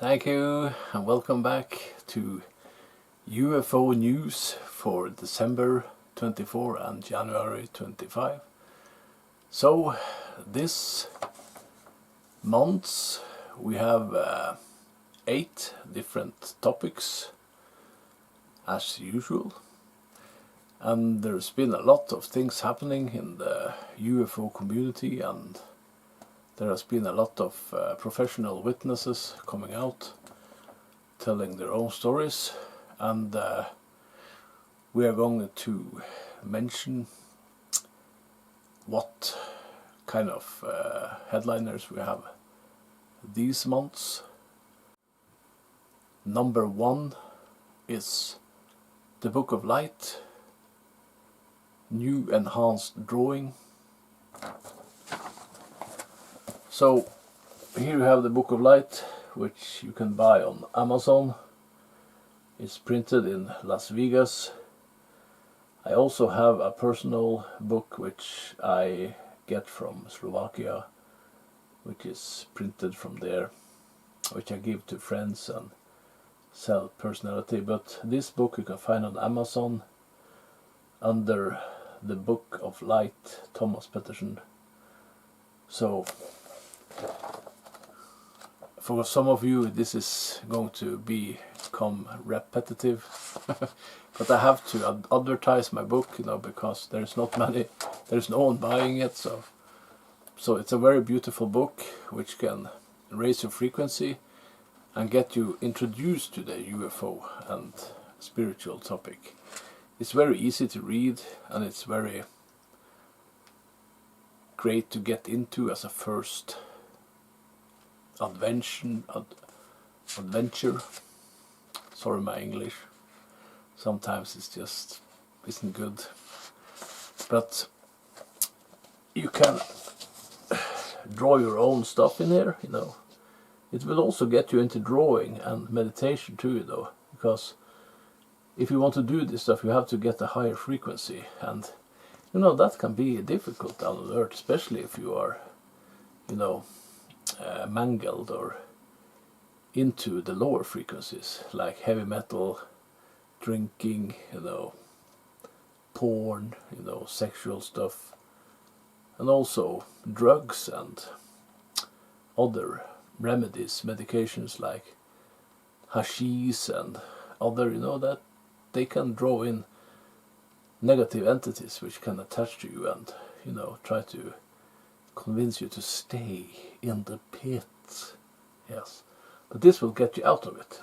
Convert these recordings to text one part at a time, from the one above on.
Thank you and welcome back to UFO news for December 24 and January 25. So this month we have 8 different topics as usual, and there's been a lot of things happening in the UFO community, and there has been a lot of professional witnesses coming out telling their own stories, and we are going to mention what kind of headliners we have these months. Number 1 is the Book of Light, new enhanced drawing. So here you have the Book of Light, which you can buy on Amazon. It's printed in Las Vegas. I also have a personal book which I get from Slovakia, which is printed from there, which I give to friends and sell personally. But this book you can find on Amazon under the Book of Light, Thomas Petterson. So for some of you this is going to become repetitive, but I have to advertise my book, because there's no one buying it, so it's a very beautiful book which can raise your frequency and get you introduced to the UFO and spiritual topic. It's very easy to read, and it's very great to get into as a first adventure. Sorry my English, sometimes it just isn't good, but you can draw your own stuff in here, It will also get you into drawing and meditation too, because if you want to do this stuff you have to get a higher frequency, and that can be difficult on Earth, especially if you are mangled or into the lower frequencies like heavy metal, drinking, porn, sexual stuff, and also drugs and other remedies, medications like hashish and other, that they can draw in negative entities which can attach to you and try to convince you to stay in the pit. Yes, but this will get you out of it,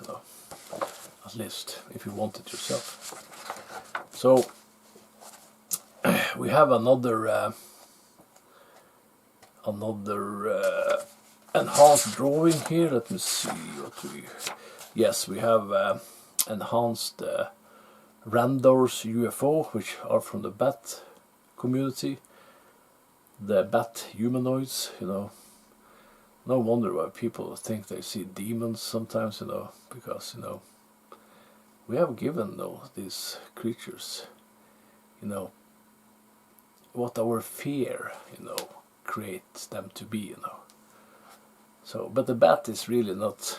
at least if you want it yourself. So we have another enhanced drawing here. Let me see what yes, we have enhanced Randor's UFO, which are from the bat community, the bat humanoids. No wonder why people think they see demons sometimes, because we have given these creatures what our fear creates them to be, So, but the bat is really not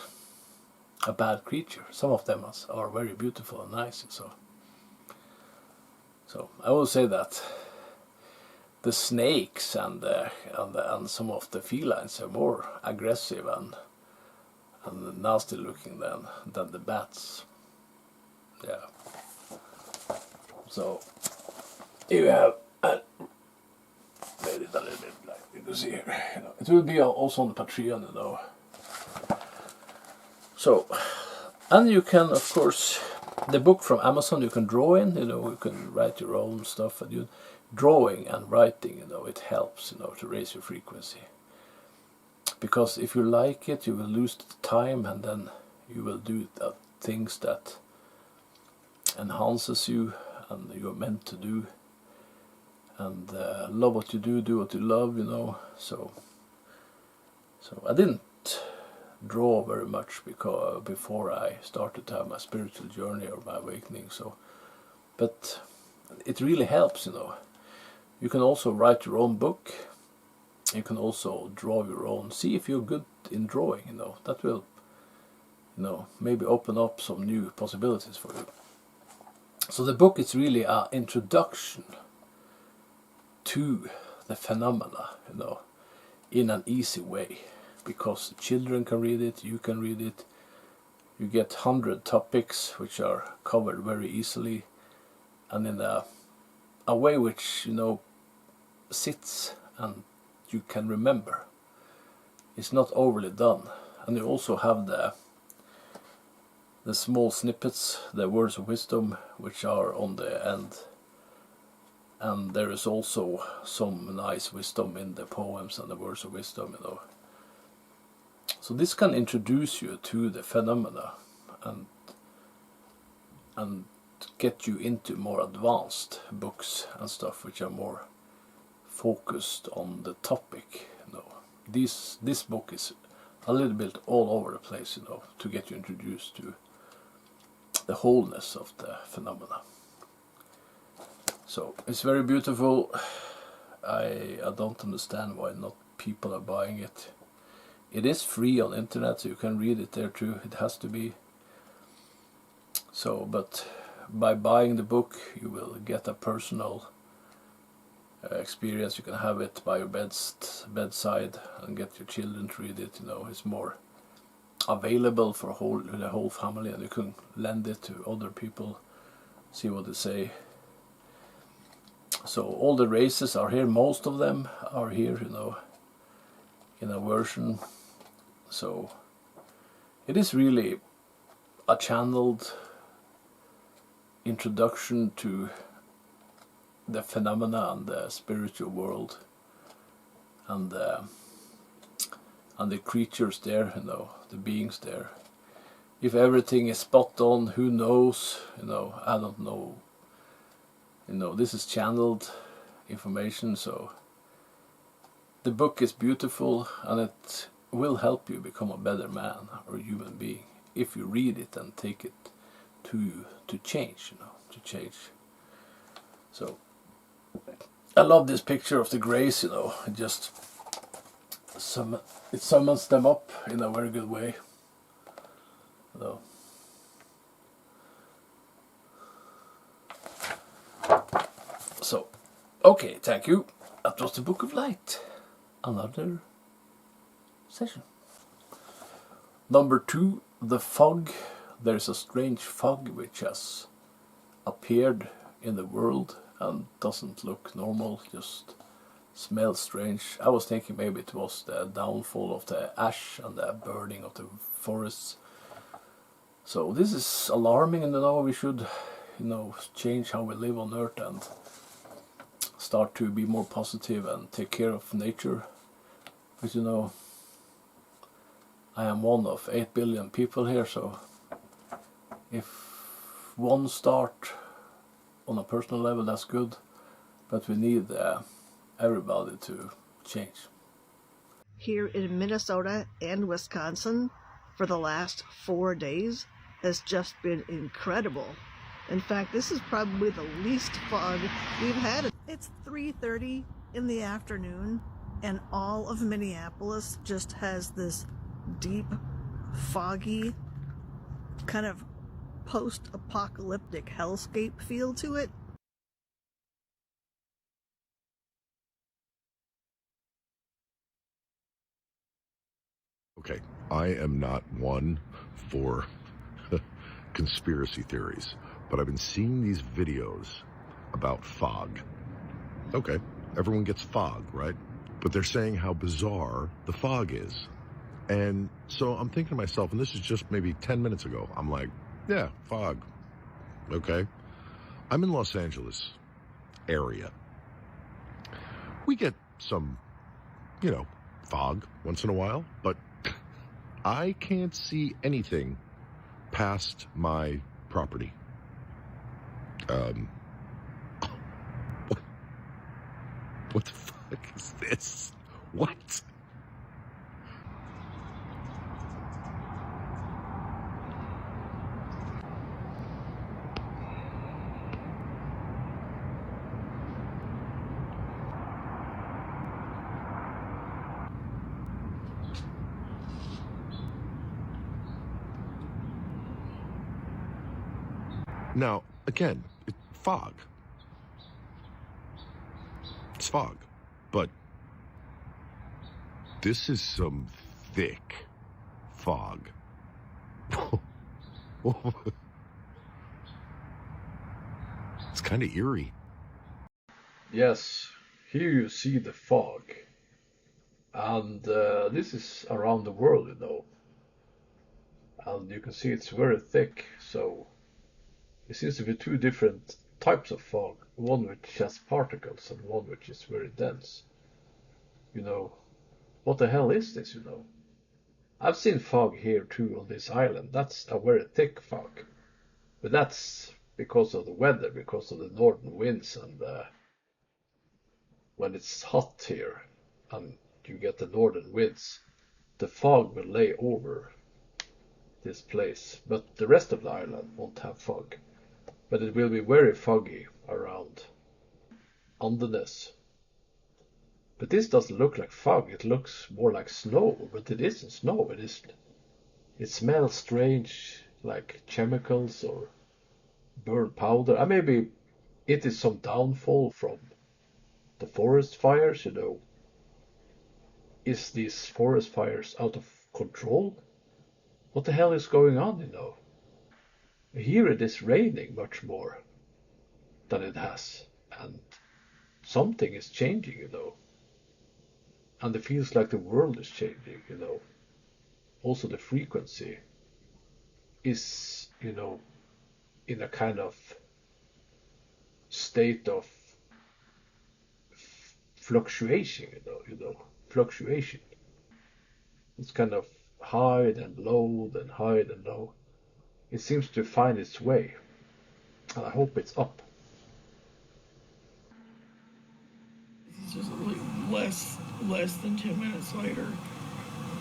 a bad creature. Some of them are very beautiful and nice, so I will say that the snakes and some of the felines are more aggressive and nasty looking than the bats. Yeah. So you have made it a little bit like you can see here. It will be also on the Patreon, So, and you can, of course, the book from Amazon you can draw in. You can write your own stuff, and drawing and writing, it helps, to raise your frequency. Because if you like it, you will lose the time, and then you will do things that enhances you and you're meant to do. And love what you do what you love, So I didn't draw very much before I started to have my spiritual journey or my awakening. But it really helps, You can also write your own book. You can also draw your own. See if you're good in drawing, That will maybe open up some new possibilities for you. So the book is really an introduction to the phenomena, in an easy way, because children can read it, you can read it. You get 100 topics which are covered very easily and in a way which sits and you can remember. It's not overly done, and you also have the small snippets, the words of wisdom, which are on the end. And there is also some nice wisdom in the poems and the words of wisdom, So this can introduce you to the phenomena and get you into more advanced books and stuff which are more focused on the topic. This book is a little bit all over the place, to get you introduced to the wholeness of the phenomena. So it's very beautiful. I don't understand why not people are buying it. It is free on internet, so you can read it there too. It has to be. So, but by buying the book, you will get a personal experience. You can have it by your bedside and get your children to read it. It's more available for the whole family, and you can lend it to other people, see what they say. So all the races are here. Most of them are here, in a version. So it is really a channeled introduction to the phenomena and the spiritual world and the creatures there, the beings there. If everything is spot on, who knows? I don't know. This is channeled information, so the book is beautiful, and it will help you become a better man or human being if you read it and take it to you to change, to change. So I love this picture of the grays, it just it summons them up in a very good way. So, okay, thank you. That was the Book of Light. Another session. Number 2, the fog. There is a strange fog which has appeared in the world and doesn't look normal, just smells strange. I was thinking maybe it was the downfall of the ash and the burning of the forests. So this is alarming, and we should, change how we live on Earth and start to be more positive and take care of nature. But I am one of 8 billion people here, so if one start on a personal level, that's good, but we need everybody to change. Here in Minnesota and Wisconsin for the last 4 days has just been incredible. In fact, this is probably the least fog we've had. It's 3:30 in the afternoon, and all of Minneapolis just has this deep, foggy, kind of post-apocalyptic hellscape feel to it. Okay, I am not one for conspiracy theories, but I've been seeing these videos about fog. Okay, everyone gets fog, right? But they're saying how bizarre the fog is. And so I'm thinking to myself, and this is just maybe 10 minutes ago, I'm like, yeah, fog. Okay. I'm in Los Angeles area. We get some, fog once in a while, but I can't see anything past my property. What the fuck is this? What? Now, again, fog. It's fog. But this is some thick fog. It's kind of eerie. Yes, here you see the fog. And this is around the world, you know. And you can see it's very thick, so it seems to be two different types of fog. One which has particles and one which is very dense. You know, what the hell is this, you know? I've seen fog here too on this island. That's a very thick fog. But that's because of the weather, because of the northern winds, and when it's hot here and you get the northern winds, the fog will lay over this place. But the rest of the island won't have fog. But it will be very foggy around Andenes. But this doesn't look like fog, it looks more like snow, but it isn't snow, it smells strange, like chemicals or burnt powder. And maybe it is some downfall from the forest fires, you know. Is these forest fires out of control? What the hell is going on, you know? Here it is raining much more than it has, and something is changing, you know. And it feels like the world is changing, you know. Also the frequency is, you know, in a kind of state of fluctuation, fluctuation. It's kind of high and low, then high and low. It seems to find its way, and I hope it's up. It's just like less than 10 minutes later,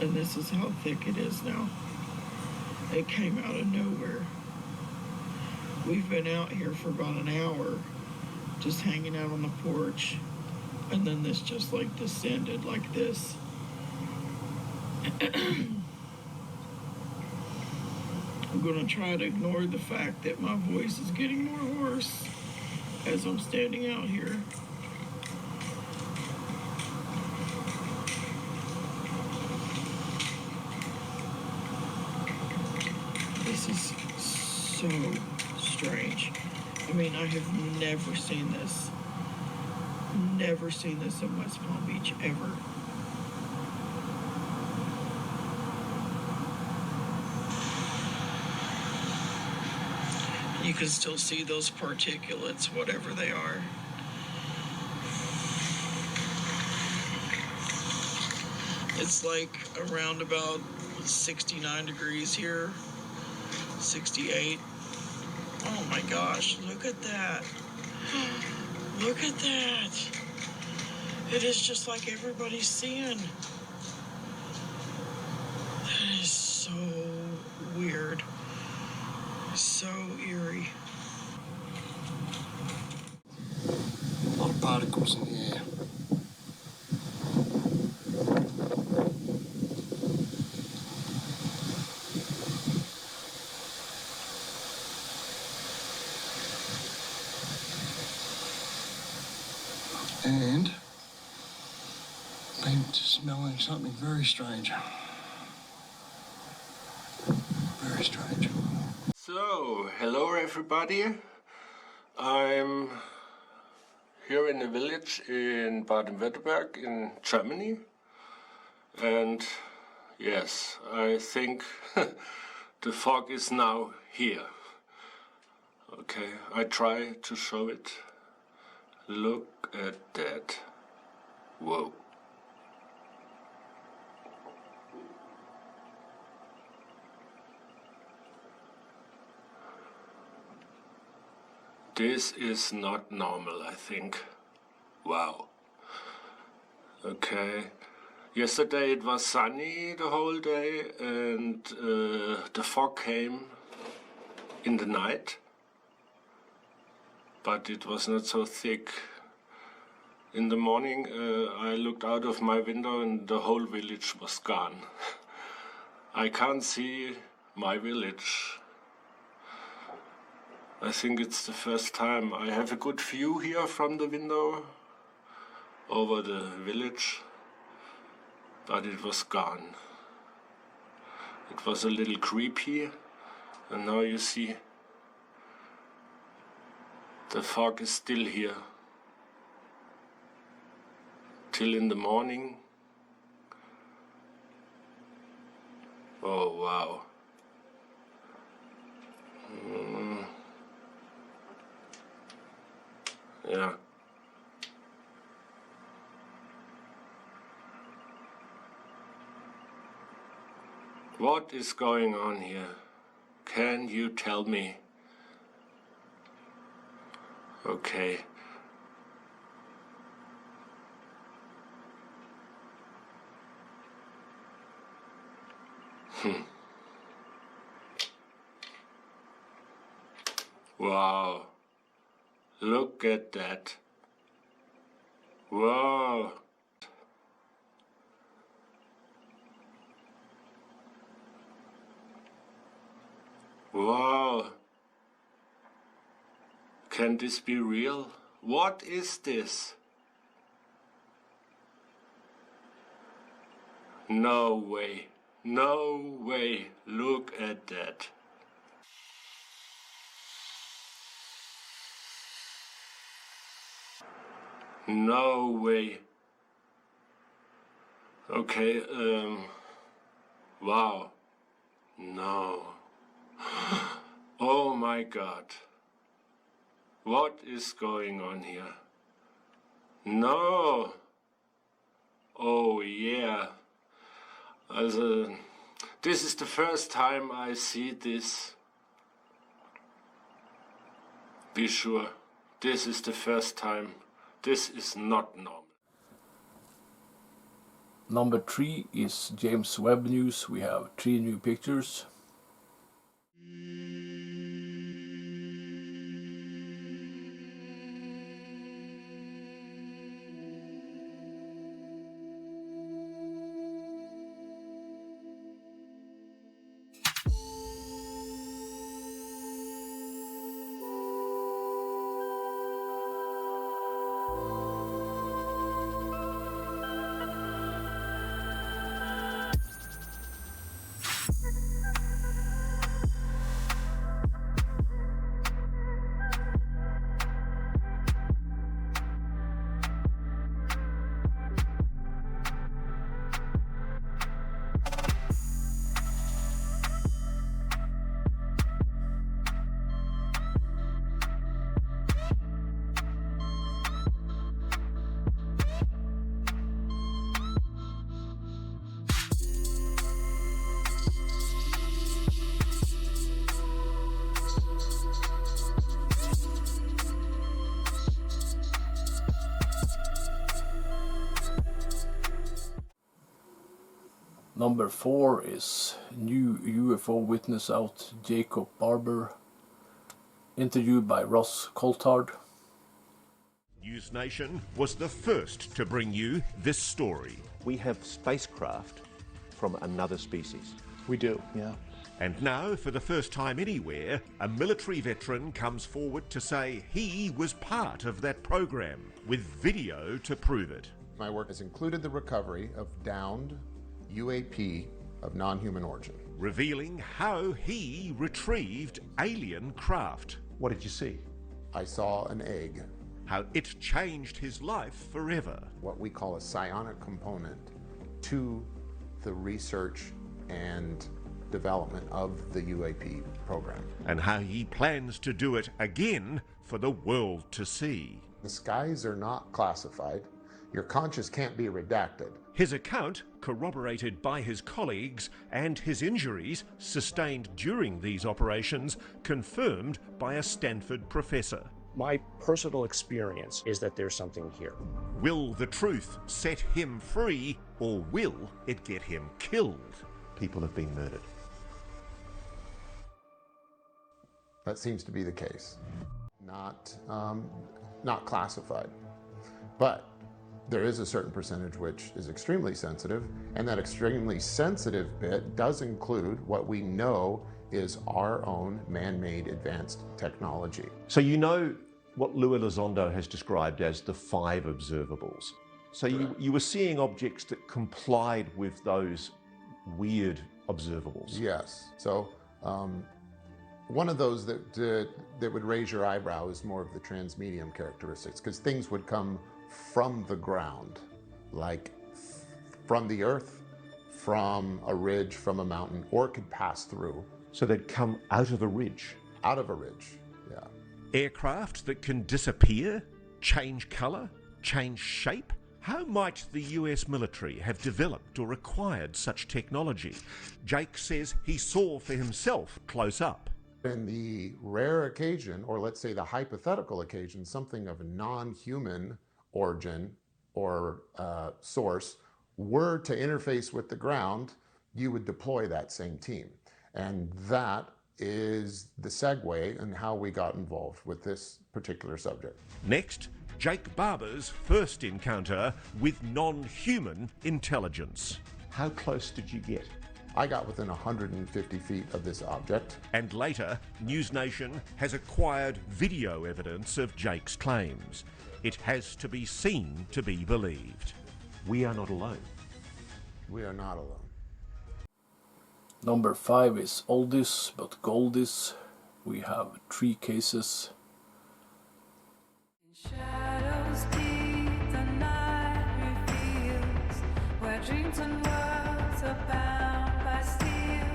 and this is how thick it is now. It came out of nowhere. We've been out here for about an hour, just hanging out on the porch, and then this just like descended like this. I'm gonna try to ignore the fact that my voice is getting more hoarse as I'm standing out here. This is so strange. I mean, I have never seen this. Never seen this in West Palm Beach, ever. You can still see those particulates, whatever they are. It's like around about 69 degrees here, 68. Oh my gosh, look at that. Look at that. It is just like everybody's seeing. That is so weird. So eerie. A lot of particles in the air. And I'm smelling something very strange. Very strange. So, hello everybody. I'm here in a village in Baden-Württemberg in Germany. And yes, I think the fog is now here. Okay, I try to show it. Look at that. Whoa. This is not normal, I think. Wow. Okay. Yesterday it was sunny the whole day, and the fog came in the night. But it was not so thick. In the morning I looked out of my window and the whole village was gone. I can't see my village. I think it's the first time I have a good view here from the window over the village, but it was gone. It was a little creepy, and now you see the fog is still here till in the morning. Oh wow. Yeah. What is going on here? Can you tell me? Okay. Wow. Look at that. Wow. Wow. Can this be real? What is this? No way. No way. Look at that. No way. Okay, wow. No. Oh my God. What is going on here? No. Oh yeah. Also, this is the first time I see this. Be sure, this is the first time. This is not normal. Number 3 is James Webb news. We have 3 new pictures. Number 4 is new UFO witness out, Jacob Barber, interviewed by Ross Coulthard. News Nation was the first to bring you this story. We have spacecraft from another species. We do, yeah. And now, for the first time anywhere, a military veteran comes forward to say he was part of that program, with video to prove it. My work has included the recovery of downed UAP of non-human origin. Revealing how he retrieved alien craft. What did you see? I saw an egg, How it changed his life forever. what we call a psionic component to the research and development of the UAP program. And how he plans to do it again for the world to see. The skies are not classified. Your conscience can't be redacted. His account, corroborated by his colleagues, and his injuries sustained during these operations, confirmed by a Stanford professor. My personal experience is that there's something here. Will the truth set him free, or will it get him killed? People have been murdered. That seems to be the case. Not classified. But there is a certain percentage which is extremely sensitive, and that extremely sensitive bit does include what we know is our own man-made advanced technology. So you know what Louis Elizondo has described as the 5 observables. So you were seeing objects that complied with those weird observables. Yes. So one of those that would raise your eyebrow is more of the transmedium characteristics, because things would come from the ground, like from the earth, from a ridge, from a mountain, or could pass through. So they'd come out of a ridge? Out of a ridge, yeah. Aircraft that can disappear, change colour, change shape? How might the US military have developed or acquired such technology? Jake says he saw for himself close up. In the rare occasion, or let's say the hypothetical occasion, something of a non-human origin or source were to interface with the ground, you would deploy that same team. And that is the segue in how we got involved with this particular subject. Next, Jake Barber's first encounter with non-human intelligence. How close did you get? I got within 150 feet of this object. And later, News Nation has acquired video evidence of Jake's claims. It has to be seen to be believed. We are not alone. We are not alone. Number 5 is Oldies, but Goldies. We have 3 cases. Shadows deep, the night reveals where dreams and worlds are bound by steel.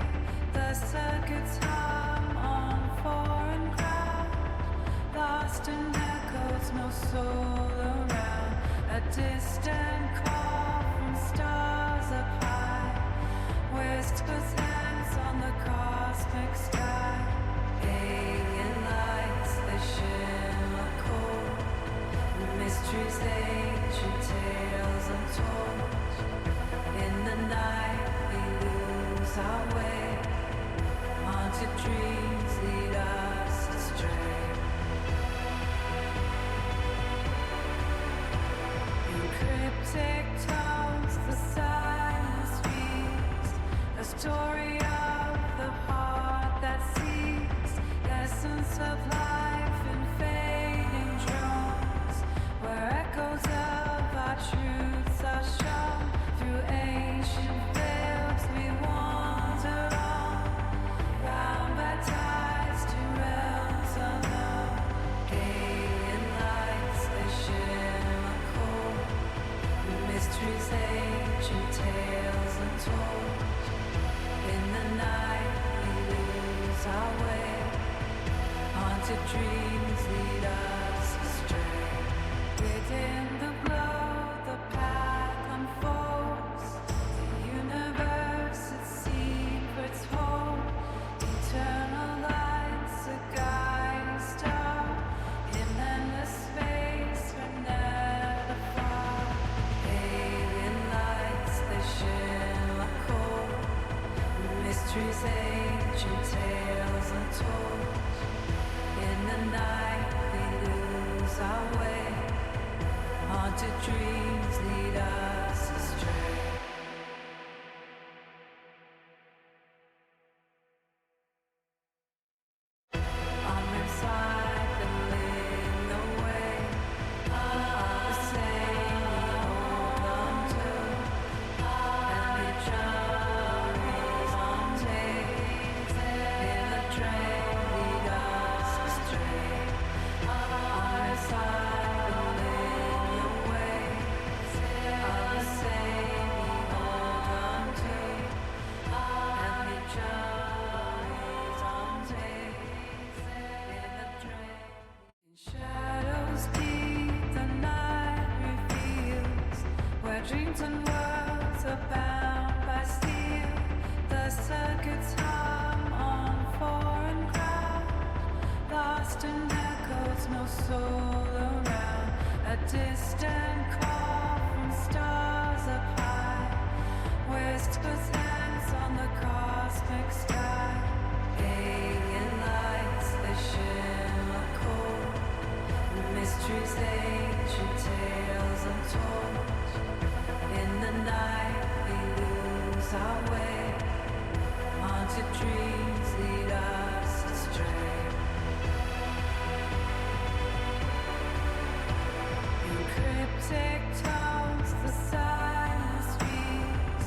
The circuits hum on foreign ground, lost in echoes, no soul around. A distant call from stars up high, whispers hands on the cosmic sky. Alien lights, they shimmer cold. Mysteries, ancient tales untold. In the night we lose our way. Haunted dreams lead us astray. In cryptic tones the silence speaks, a story of the heart that seeks, essence of life in fading drones, where echoes of our truths are shown. Through ancient veils we wander on, bound by ties to realms unknown. Alien lights, they shimmer cold. Mysteries, ancient tales untold. In the night we lose our way. Haunted dreams lead us astray. Within the glow, the path unfolds. The universe, its secrets hold. Eternal lights, a guiding star. In endless space, we're never far. Alien lights, they shimmer cold. Mysteries, ancient tales untold. In the night we lose our way. Haunted dreams lead us astray. On recycling the way of the same we hold on to, and we journeys on days in the train lead us astray. On recycling the way of the same we hold on to, and we journeys on days in the train. In shadows deep, the night reveals where dreams and worlds are bound by steel. The circuits hum on foreign ground, lost in echoes, no soul around. A distant call from stars up high, whispers hands on the cosmic sky. Alien lights, they shimmer cold. Mysteries, ancient tales untold. In the night we lose our way. Haunted dreams lead us astray. In cryptic tones, the silence speaks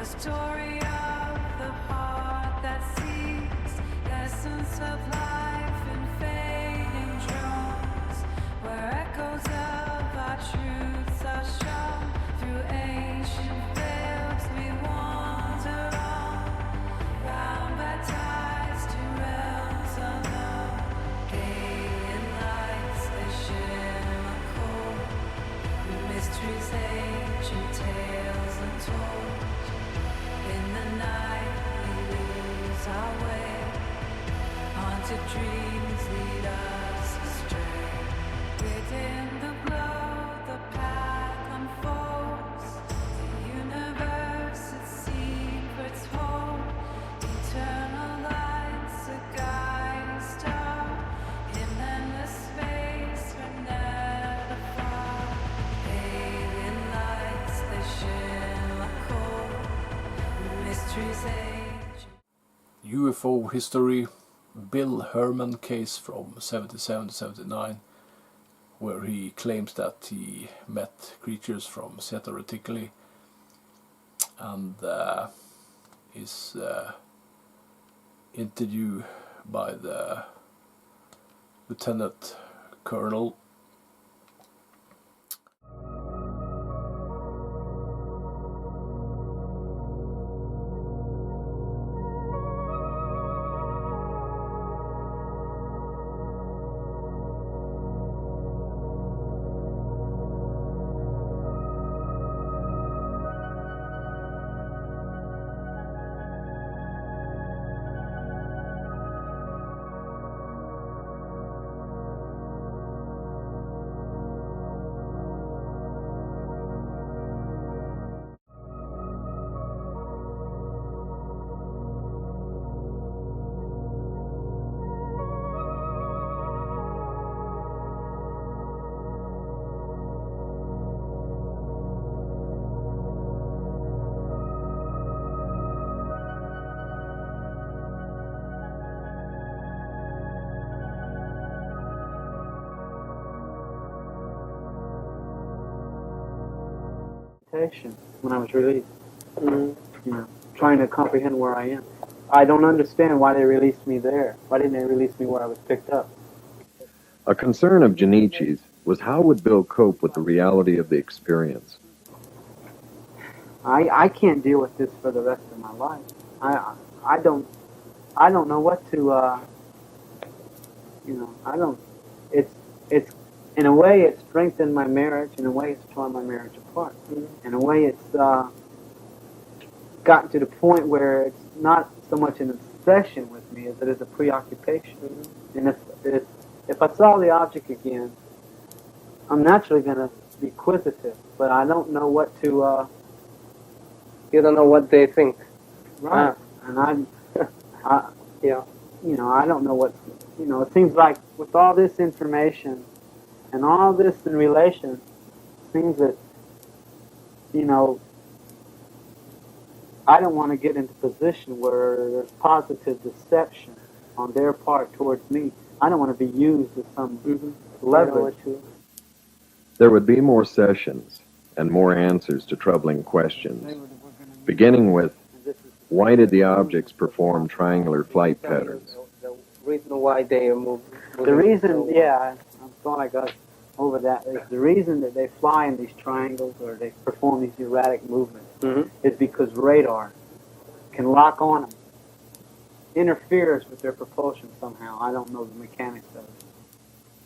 a story of the heart that seeks essence of life in fading drones, where echoes of our truths are shown through ancient veils we wander on, bound by ties to realms unknown. Alien lights, they shimmer cold, mysteries, ancient tales untold. In the night we lose our way, haunted dreams lead us astray. Within the glow, the path unfolds, the universe its secrets hold. Eternal lights, a guiding star, in endless space we're never far. Alien lights, they shimmer cold, mysteries ancient. UFO history, Bill Hermann case from 77 to 79, where he claims that he met creatures from Zeta Reticuli, and his interview by the Lieutenant Colonel. When I was released, you know, trying to comprehend where I am. I don't understand why they released me there. Why didn't they release me where I was picked up? A concern of Janichi's was how would Bill cope with the reality of the experience. I can't deal with this for the rest of my life. I don't know what to it's in a way it's strengthened my marriage, in a way it's torn my marriage apart. In a way it's gotten to the point where it's not so much an obsession with me as it is a preoccupation. And if I saw the object again, I'm naturally going to be inquisitive, but I don't know what to... you don't know what they think. Right. And yeah. You know, I don't know what... You know, it seems like with all this information and all this in relation, it seems that, you know, I don't want to get into a position where there's positive deception on their part towards me. I don't want to be used as some leverage. There would be more sessions and more answers to troubling questions, beginning with, why did the objects perform triangular flight patterns? The reason why they are moving. The reason, yeah, I'm glad I got over that, is the reason that they fly in these triangles or they perform these erratic movements is because radar can lock on them, interferes with their propulsion somehow. I don't know the mechanics of it.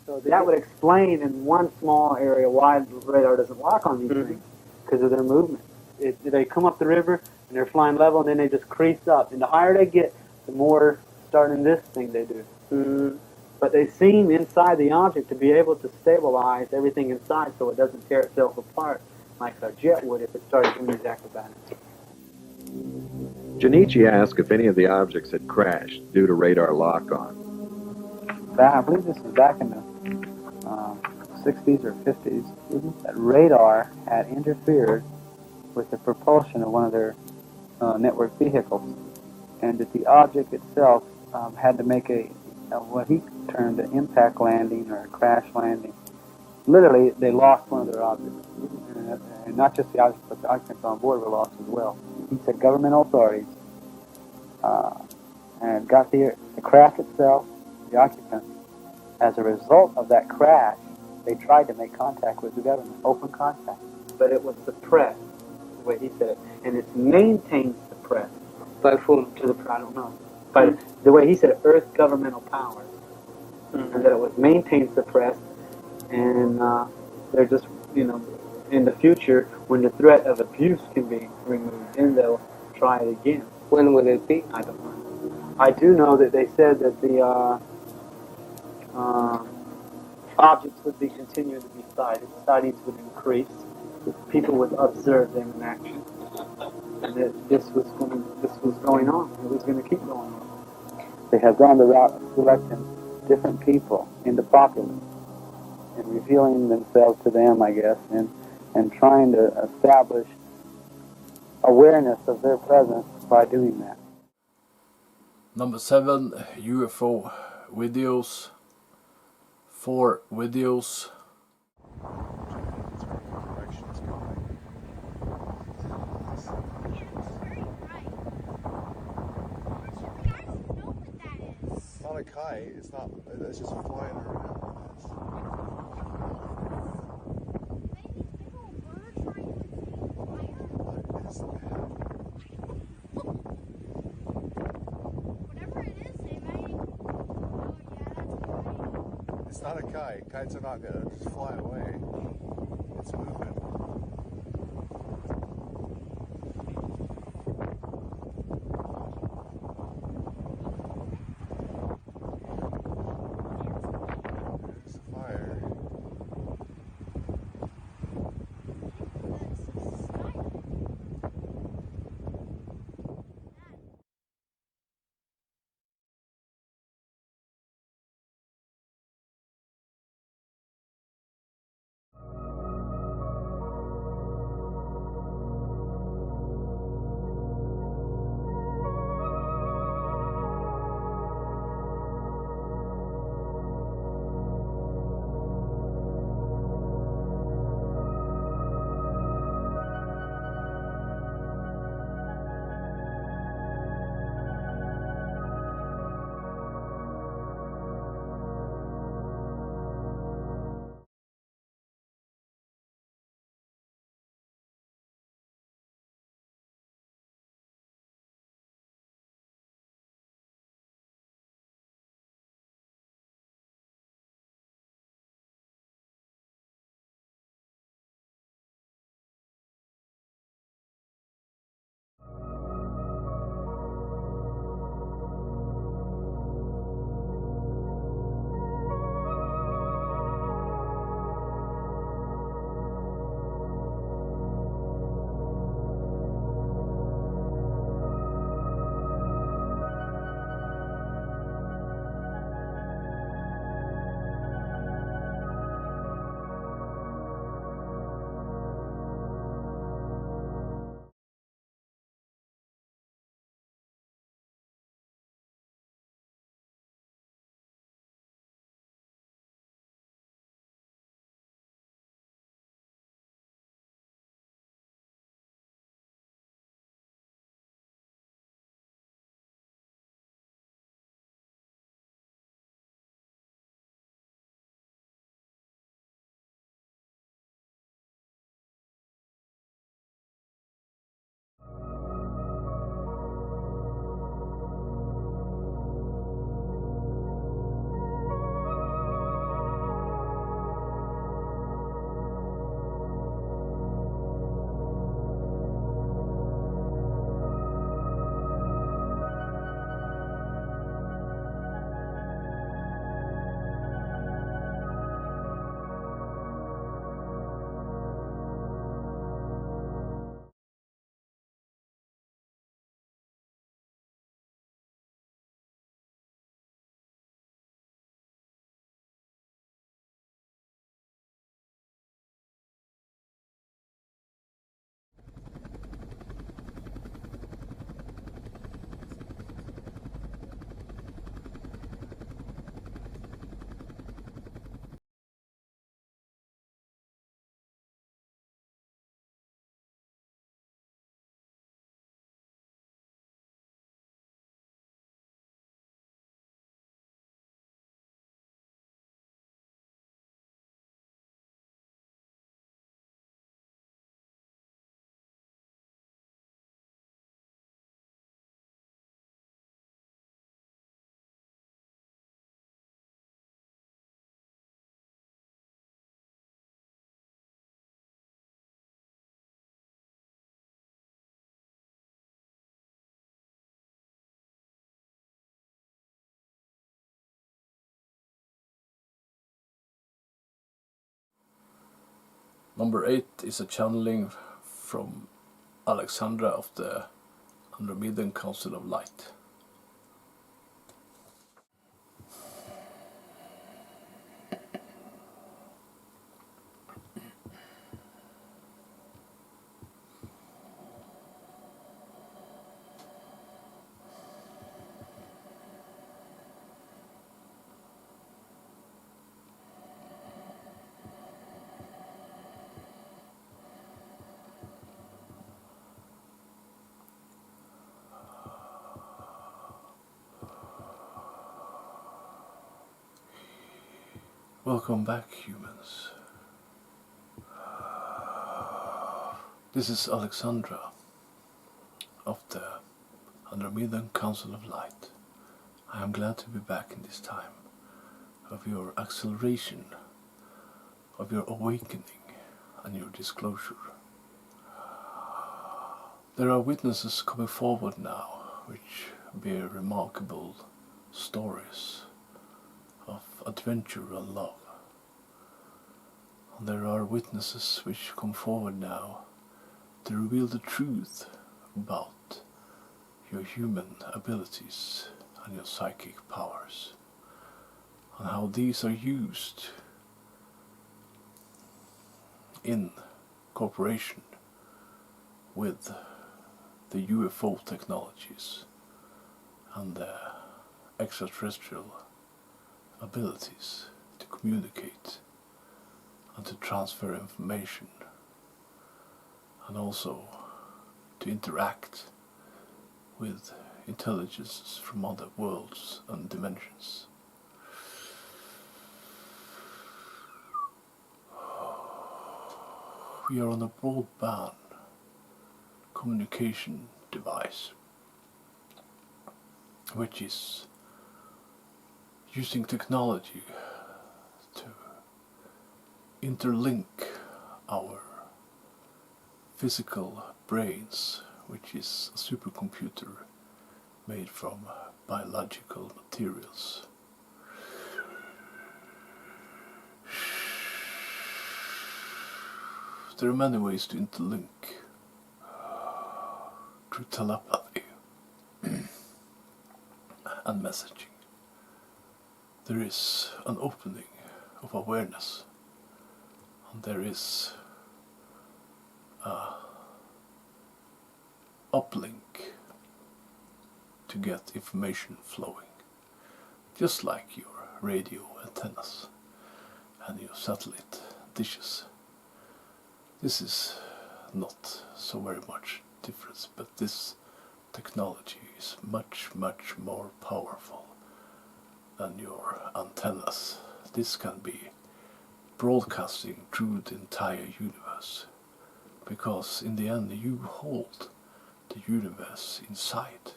So that would explain in one small area why the radar doesn't lock on these things, because of their movement. They come up the river and they're flying level, and then they just crease up. And the higher they get, the more starting this thing they do. But they seem inside the object to be able to stabilize everything inside so it doesn't tear itself apart like a jet would if it started doing these acrobatics. Janichi asked if any of the objects had crashed due to radar lock-on. I believe this was back in the 60s or 50s, that radar had interfered with the propulsion of one of their network vehicles. and that the object itself had to make a what he termed an impact landing or a crash landing. Literally, they lost one of their objects, and not just the objects, but the occupants on board were lost as well. He said governmental authorities and got the craft itself, the occupants. As a result of that crash, they tried to make contact with the government, open contact, but it was suppressed, the way he said it, and it's maintained suppressed. By whom? To the, I don't know. By the way he said it, Earth governmental powers, and that it was maintained suppressed, and they're just, you know, in the future, when the threat of abuse can be removed, then they'll try it again. When will it be? I don't know. I do know that they said that the objects would be continuing to be sighted. Sightings would increase. People would observe them in action, and that this was going on. It was going to keep going on. They have gone the route of selecting different people in the populace and revealing themselves to them, I guess, and trying to establish awareness of their presence by doing that. Number 7, UFO videos. 4 videos. It's not a kite, it's just flying around. It's not a kite. Kites are not going to just fly away. It's moving. There's a fire. Number 8 is a channeling from Alexandra of the Andromedan Council of Light. Welcome back, humans. This is Alexandra of the Andromedan Council of Light. I am glad to be back in this time of your acceleration, of your awakening and your disclosure. There are witnesses coming forward now which bear remarkable stories of adventure and love. And there are witnesses which come forward now to reveal the truth about your human abilities and your psychic powers, and how these are used in cooperation with the UFO technologies and the extraterrestrial abilities to communicate and to transfer information, and also to interact with intelligences from other worlds and dimensions. We are on a broadband communication device which is using technology to interlink our physical brains, which is a supercomputer made from biological materials. There are many ways to interlink through telepathy and messaging. There is an opening of awareness, and there is a uplink to get information flowing, just like your radio antennas and your satellite dishes. This is not so very much difference, but this technology is much more powerful than your antennas. This can be broadcasting through the entire universe, because in the end you hold the universe inside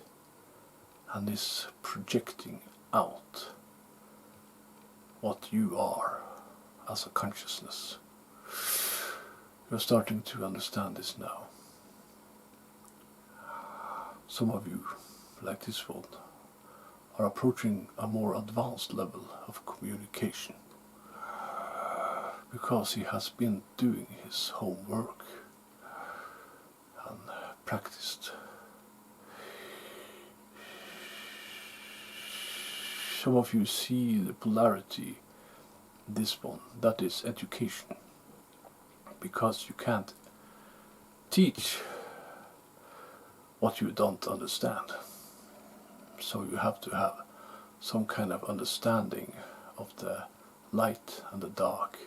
and is projecting out what you are as a consciousness. You're starting to understand this now. Some of you, like this one, are approaching a more advanced level of communication, because he has been doing his homework and practiced. Some of you see the polarity in this one, that is education, because you can't teach what you don't understand. So you have to have some kind of understanding of the light and the dark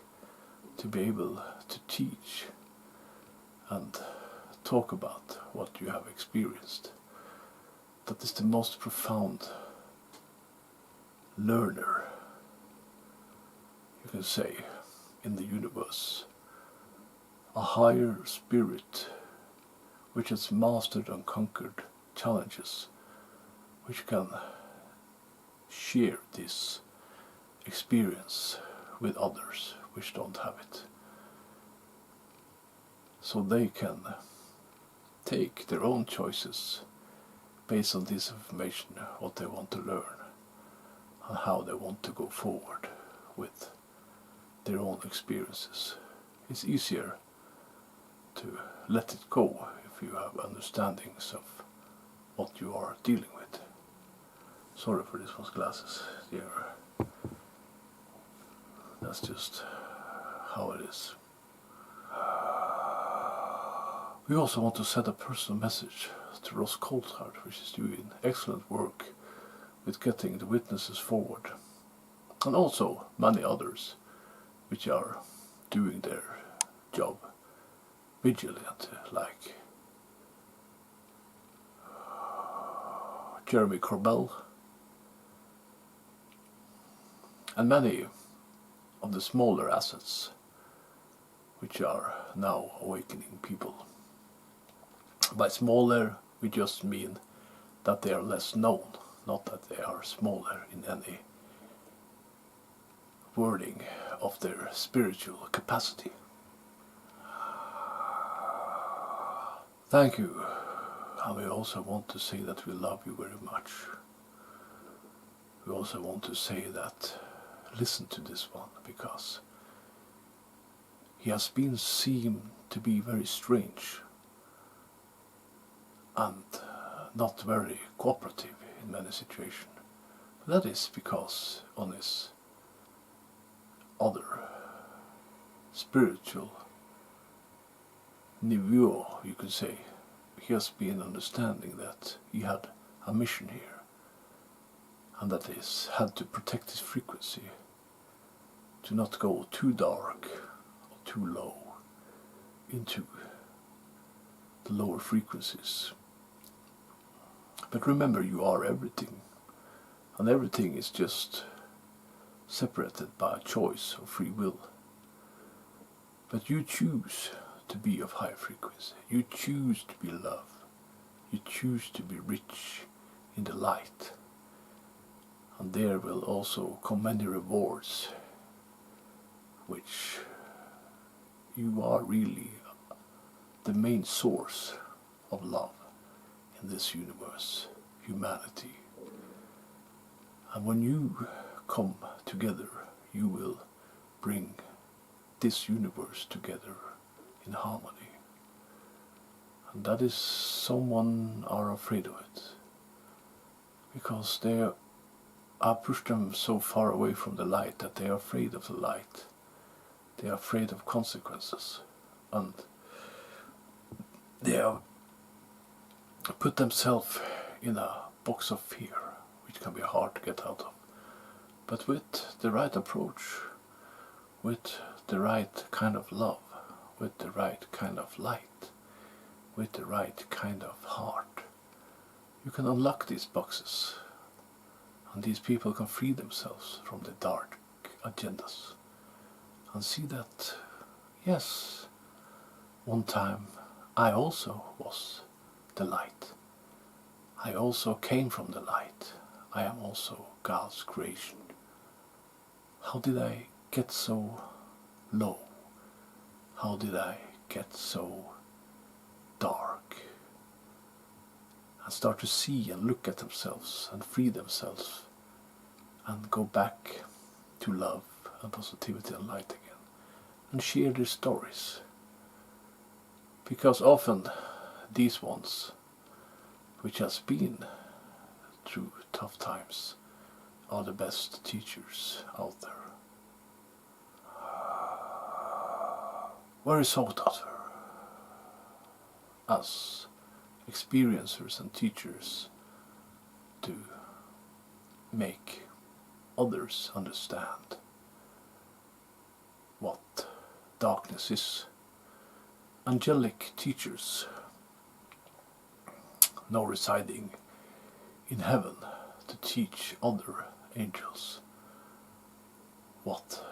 to be able to teach and talk about what you have experienced. That is the most profound learner, you can say, in the universe. A higher spirit which has mastered and conquered challenges, which can share this experience with others which don't have it, so they can take their own choices based on this information, what they want to learn and how they want to go forward with their own experiences. It's easier to let it go if you have understandings of what you are dealing with. Sorry for this one's glasses. That's just how it is. We also want to send a personal message to Ross Coulthard, which is doing excellent work with getting the witnesses forward, and also many others which are doing their job vigilantly, like Jeremy Corbell and many of the smaller assets which are now awakening people. By smaller, we just mean that they are less known, not that they are smaller in any wording of their spiritual capacity. Thank you, and we also want to say that we love you very much. We also want to say that listen to this one, because he has been seen to be very strange and not very cooperative in many situations. That is because on his other spiritual niveau, you could say, he has been understanding that he had a mission here, and that he had to protect his frequency, to not go too dark or too low into the lower frequencies. But remember, you are everything, and everything is just separated by a choice of free will. But you choose to be of high frequency, you choose to be love, you choose to be rich in the light, and there will also come many rewards, which you are really the main source of love in this universe, humanity. And when you come together, you will bring this universe together in harmony. And that is, someone are afraid of it, because they are pushed them so far away from the light that they are afraid of the light. They are afraid of consequences, and they have put themselves in a box of fear, which can be hard to get out of. But with the right approach, with the right kind of love, with the right kind of light, with the right kind of heart, you can unlock these boxes, and these people can free themselves from the dark agendas and see that, yes, one time I also was the light. I also came from the light. I am also God's creation. How did I get so low? How did I get so dark? And start to see and look at themselves and free themselves and go back to love and positivity and light again, and share their stories. Because often these ones, which has been through tough times, are the best teachers out there. Very sought after as experiencers and teachers to make others understand what darkness is. Angelic teachers now residing in heaven to teach other angels what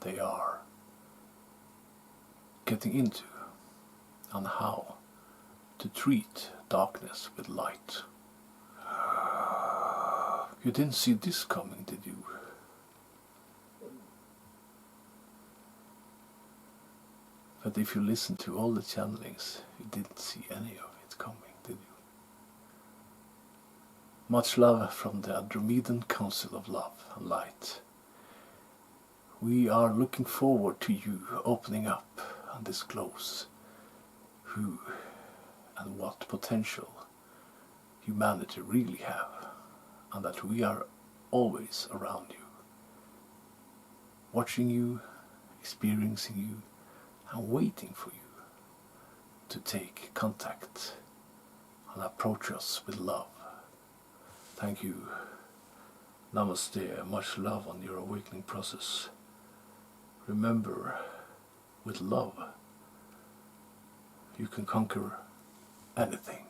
they are getting into and how to treat darkness with light. You didn't see this coming, did you? But if you listen to all the channelings, you didn't see any of it coming, did you? Much love from the Andromedan Council of Love and Light. We are looking forward to you opening up and disclose who and what potential humanity really have, and that we are always around you, watching you, experiencing you, and waiting for you to take contact and approach us with love. Thank you. Namaste, much love on your awakening process. Remember, with love, you can conquer anything.